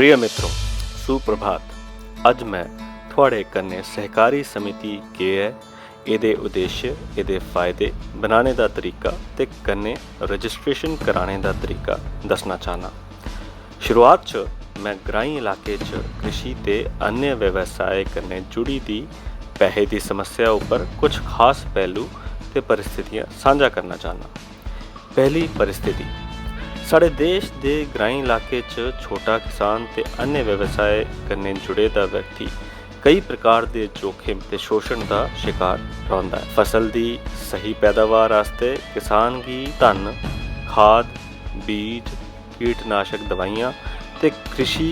प्रिय मित्रों, सुप्रभात। अज मैं थोड़े कन्ने सहकारी समिति के है, ਇਹਦੇ उद्देश्य, ਇਹਦੇ फायदे, बनाने का तरीका ते कन्ने रजिस्ट्रेशन कराने का तरीका दसना चाहना। शुरुआत च मैं ग्राईं इलाके च कृषि ते अन्य व्यवसाय कन्ने जुड़ी दी पैसे की समस्या उपर कुछ खास पहलू ते परिस्थितियां साझा करना चाहना। पहली परिस्थिति, साढ़े देश के ग्राईं इलाके च छोटा किसान ते अन्य व्यवसाय कन्ने जुड़े दा व्यक्ति कई प्रकार के जोखिम ते शोषण का शिकार रहिंदा है। फसल की सही पैदावार वास्ते किसान की धन, खाद, बीज, कीटनाशक दवाइयां ते कृषि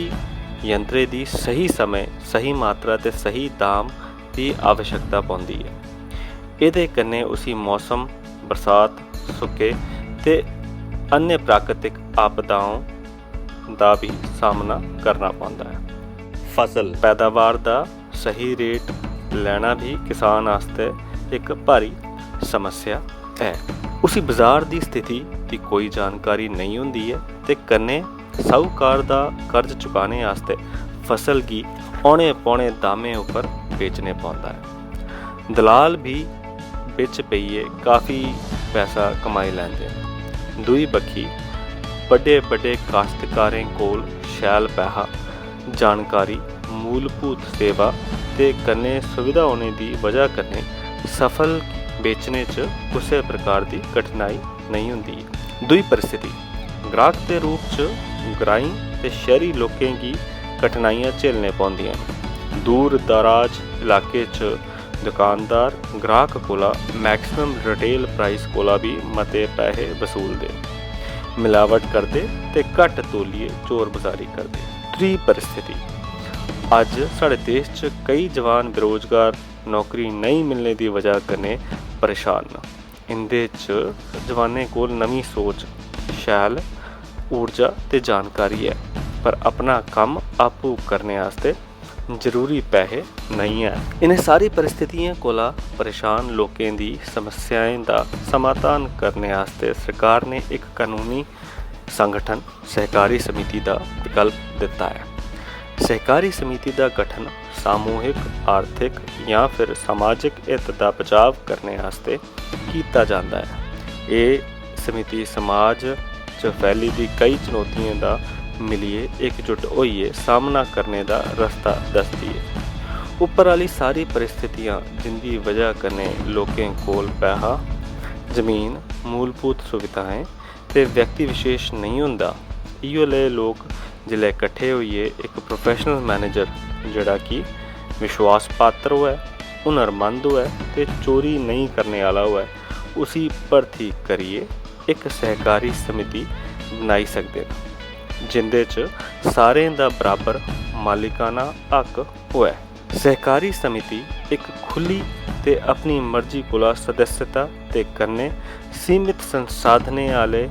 यंत्रे की सही समय, सही मात्रा ते सही दाम की आवश्यकता पौंदी है। इहदे कन्ने उसी मौसम, बरसात, सुके ते अन्य प्राकृतिक आपदाओं का भी सामना करना पौंदा है। फसल पैदावार का सही रेट लेना भी किसान वास्ते एक भारी समस्या है। उसी बाजार की स्थिति की कोई जानकारी नहीं होंदी है ते कन्ने साहूकार का कर्ज चुकाने वास्ते फसल की औने पौने दामे उपर बेचने पौंदा है। दलाल भी बिच पईए काफ़ी पैसा कमाई लैंदे हैं। दूई बखी बड़े बड़े काश्तकारें कोल शैल पैसा, जानकारी, मूलभूत सेवा ते कन्ने सुविधा होने की वजह कन्ने सफल बेचने च किसी प्रकार की कठिनाई नहीं होंदी। दुई परिस्थिति, ग्राहक के रूप च ग्राईं ते शहरी लोकें की कठिनाइयां झेलने पौंदियां। दूर दराज इलाके च दुकानदार ग्राहक Cola maximum retail price Cola भी मते पैसे वसूलते, मिलावट करते ते घट तोलिए चोर बाजारी करते। त्री परिस्थिति, अज साढ़े देश च कई जवान बेरोजगार, नौकरी नहीं मिलने की वजह कन्ने परेशान। इंदे च जवानें कोल नवी सोच, शैल ऊर्जा ते जानकारी है, पर अपना काम आपू करने वास्ते जरूरी पैसे नहीं है। इन्हें सारी परिस्थितियों कोला परेशान लोगों की समस्याएं का समाधान करने वास्ते सरकार ने एक कानूनी संगठन सहकारी समिति का विकल्प दिता है। सहकारी समिति का गठन सामूहिक, आर्थिक या फिर सामाजिक हित का बचाव करने वास्ते किया जाता है। ये समिति समाज च फैली दी कई चुनौतियों का मिलिए एकजुट होइए सामना करने का रास्ता दसती है। उपर वाली सारी परिस्थितियां जिनकी वजह कने लोकें कोल पैसा, जमीन, मूलभूत सुविधाएं ते व्यक्ति विशेष नहीं होंदा, इयो ले लोग जिले इकट्ठे होइए एक प्रोफैशनल मैनेजर जिहड़ा कि विश्वास पात्र होए, हुनरमंद होए ते चोरी नहीं करने वाला होए, उसी भर्थी करिए एक सहकारी समिति बनाई सकते हैं जिंदे च सारें दा बराबर मालिकाना हक होए। सहकारी समिति एक खुली ते अपनी मर्जी कोला सदस्यता ते कन्ने सीमित संसाधने वाले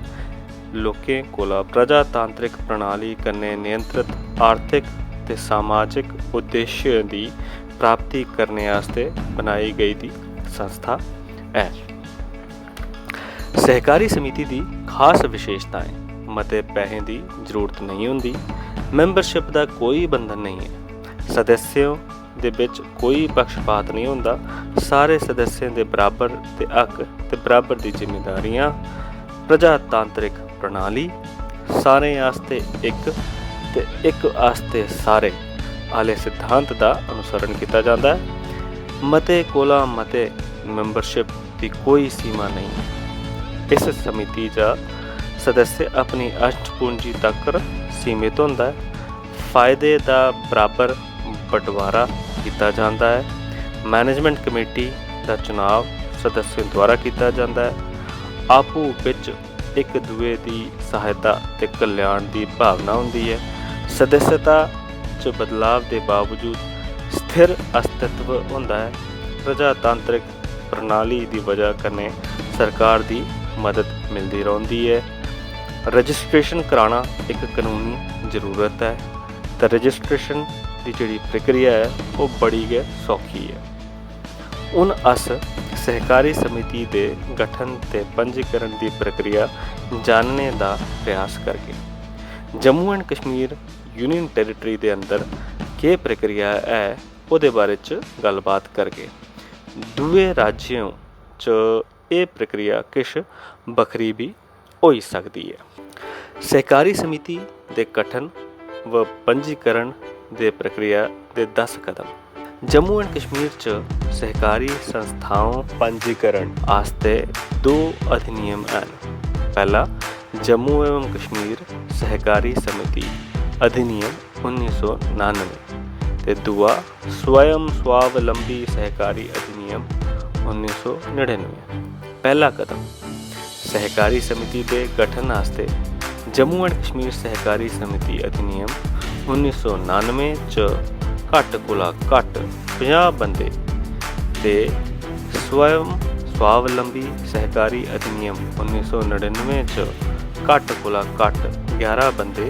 लोकें कोला प्रजातांत्रिक प्रणाली कन्ने नियंत्रित आर्थिक ते सामाजिक उद्देश्य की प्राप्ति करने वास्ते बनाई गई दी संस्था है। सहकारी समिति की खास विशेषताएं, मते पैसे की जरूरत नहीं होंदी, मैंबरशिप का कोई बंधन नहीं है, सदस्यों दे विच कोई पक्षपात नहीं होंदा, सारे सदस्यों के बराबर ते हक ते बराबर दी जिम्मेदारियां, प्रजातांत्रिक प्रणाली, सारे आस्ते एक ते एक आस्ते सारे आले सिद्धांत का अनुसरण किया जाता है। मते कोला मते मैंबरशिप की कोई सीमा नहीं है। इस समिति का सदस्य अपनी अष्टपूंजी तक सीमित होता है। फायदे का बराबर बंटवारा किया जाता है। मैनेजमेंट कमेटी का चुनाव सदस्यों द्वारा किया जाता है। आपू विच एक दूए की सहायता ते कल्याण की भावना होंदी है। सदस्यता च बदलाव के बावजूद स्थिर अस्तित्व होंदा है। प्रजातांत्रिक प्रणाली की वजह कन्ने सरकार की मदद मिलती रहती है। रजिस्ट्रेशन कराना एक कानूनी जरूरत है, तो रजिस्ट्रेशन की जिहड़ी प्रक्रिया है वो बड़ी गै सौखी है। हुण अस सहकारी समिति के गठन ते पंजीकरण की प्रक्रिया जानने का प्रयास करके Jammu and Kashmir union territory के अंदर के प्रक्रिया है ਉਹਦੇ बारे च गलबात करके दूए राज्यों च ये प्रक्रिया किश बखरी भी हो सकती है। सहकारी समिति के गठन व पंजीकरण के प्रक्रिया के 10 कदम। जम्मू एंड कश्मीर च सहकारी संस्थाओं पंजीकरण आस्ते 2 अधिनियम हैं। पहला जम्मू एवं कश्मीर सहकारी समिति अधिनियम 1999 ते दूआ स्वयं स्वावलंबी सहकारी अधिनियम 1999। पहला कदम सहकारी समिति के गठन आस्ते जम्मू एंड कश्मीर सहकारी समिति अधिनियम 1999 च घट कोला घट 50 बंदे ते स्वयं स्वावलंबी सहकारी अधिनियम 1999 च घट कोला घट 11 बंदे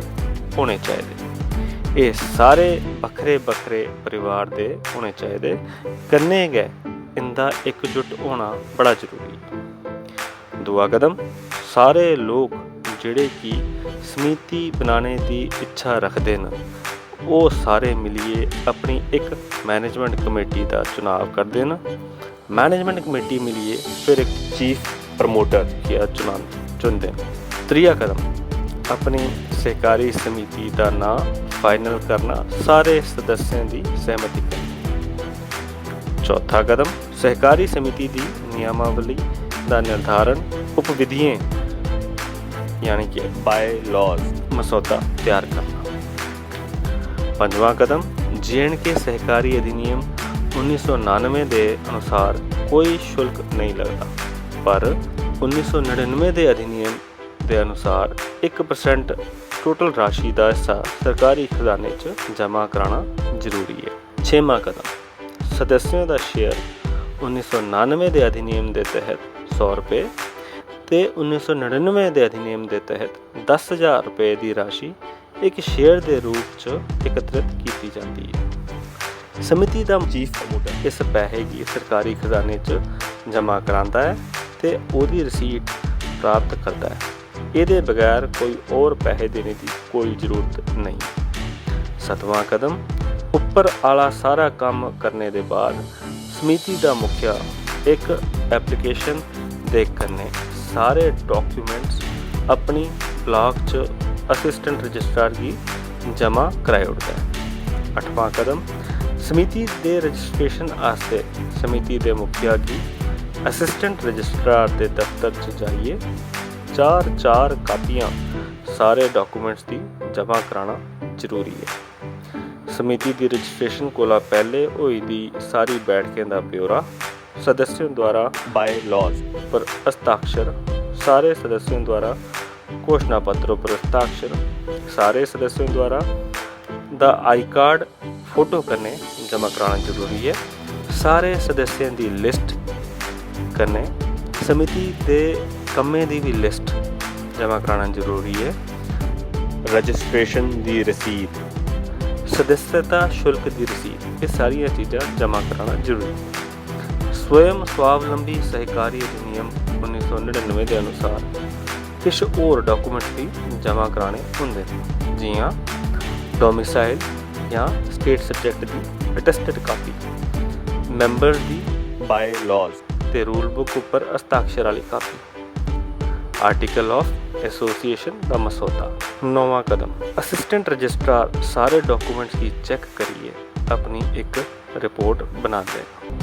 होने चाहिए। ये सारे बखरे बखरे परिवार दे होने चाहिए। कन्ने गै इनका एकजुट होना बड़ा जरूरी है। दूआ कदम सारे लोग जिहड़े कि समिति बनाने की इच्छा रखते हैं वो सारे मिलिए अपनी एक मैनेजमेंट कमेटी का चुनाव करते हैं। मैनेजमेंट कमेटी मिलिए फिर एक चीफ प्रमोटर या चुनते हैं। त्रीया कदम अपनी सहकारी समिति का नाम फाइनल करना, सारे सदस्यों की सहमति करनी। चौथा कदम सहकारी समिति की नियमावली का निर्धारण उपविधियां यानी कि बाय लॉज मसौदा तैयार करना। पंजवां कदम J&K सहकारी अधिनियम 1999 के अनुसार कोई शुल्क नहीं लगता, पर 1999 के अधिनियम के अनुसार 1% टोटल राशि का हिस्सा सरकारी खजाने च जमा कराना जरूरी है। छेवां कदम सदस्यों का शेयर 1999 के अधिनियम के तहत 100 रुपये ते 1999 के अधिनियम के तहत 10,000 रुपये की राशि एक शेयर के रूप च एकत्रित की जाती है। समिति का चीफ प्रमोटर इस पैसे की सरकारी खजाने च जमा कराता है ते उसकी रसीद प्राप्त करता है। ये बगैर कोई और पैसे देने की कोई ज़रूरत नहीं। 7वां कदम उपर आला सारा काम करने के बाद समिति का मुखिया एक एप्लीकेशन दे कन्ने सारे डॉक्यूमेंट्स अपनी ब्लॉक च असिस्टेंट रजिस्ट्रार की जमा कराई उठता है। 8वां कदम समिति के रजिस्ट्रेशन आस्ते समिति के मुखिया की असिस्टेंट रजिस्ट्रार के दफ्तर च जाइए 4 कापियां सारे डॉक्यूमेंट्स की जमा कराना जरूरी है। समिति की रजिस्ट्रेशन कोला पहले हुई दी सारी बैठकें का ब्यौरा सदस्यों द्वारा बाय लॉज पर हस्ताक्षर, सारे सदस्यों द्वारा घोषणा पत्रों पर हस्ताक्षर, सारे सदस्यों द्वारा द आई कार्ड फोटो करने जमा कराना जरूरी है। सारे सदस्यों की लिस्ट करने समिति के कम्मे की भी लिस्ट जमा कराना जरूरी है। रजिस्ट्रेशन की रसीद, सदस्यता शुल्क की रसीद, ये सारिया चीज़ां जमा कराना जरूरी है। स्वयं स्वावलंबी सहकारी अधिनियम 1999 के अनुसार कुछ और डॉक्यूमेंट्स भी जमा कराने होंगे, जियां डोमिसाइल या स्टेट सब्जेक्ट की अटेस्टेड कापी, मैंबर की बाय लॉज ते रूल बुक उपर हस्ताक्षर वाली कापी, आर्टिकल ऑफ एसोसिएशन का मसौदा। 9वां कदम असिस्टेंट रजिस्ट्रार सारे डॉक्यूमेंट्स की चेक करिए अपनी एक रिपोर्ट बना देगा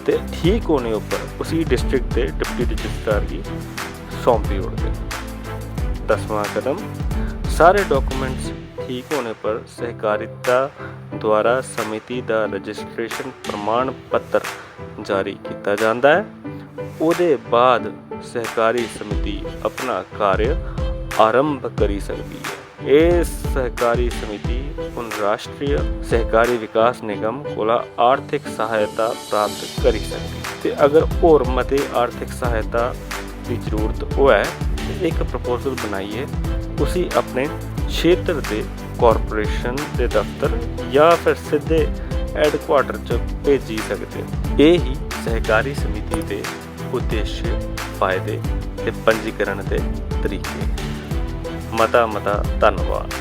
ते ठीक होने ऊपर उसी डिस्ट्रिक्ट के डिप्टी रजिस्ट्रार की सौंपी उड़ दे। 10वां कदम सारे डॉक्यूमेंट्स ठीक होने पर सहकारिता द्वारा समिति का रजिस्ट्रेशन प्रमाण पत्र जारी किया जाता है। उसके बाद सहकारी समिति अपना कार्य आरंभ करी सकती है। ये सहकारी समिति उन राष्ट्रीय सहकारी विकास निगम कोला आर्थिक सहायता प्राप्त करी सकती है। अगर और मते आर्थिक सहायता की जरूरत होए तो एक प्रपोजल बनाइए, उसी अपने क्षेत्र के कॉरपोरेशन के दफ्तर या फिर सीधे हैडकुआटर च भेजी सकते हो। ये ही सहकारी समिति के उद्देश्य, फायदे ते पंजीकरण के तरीके। मता धन्यवाद।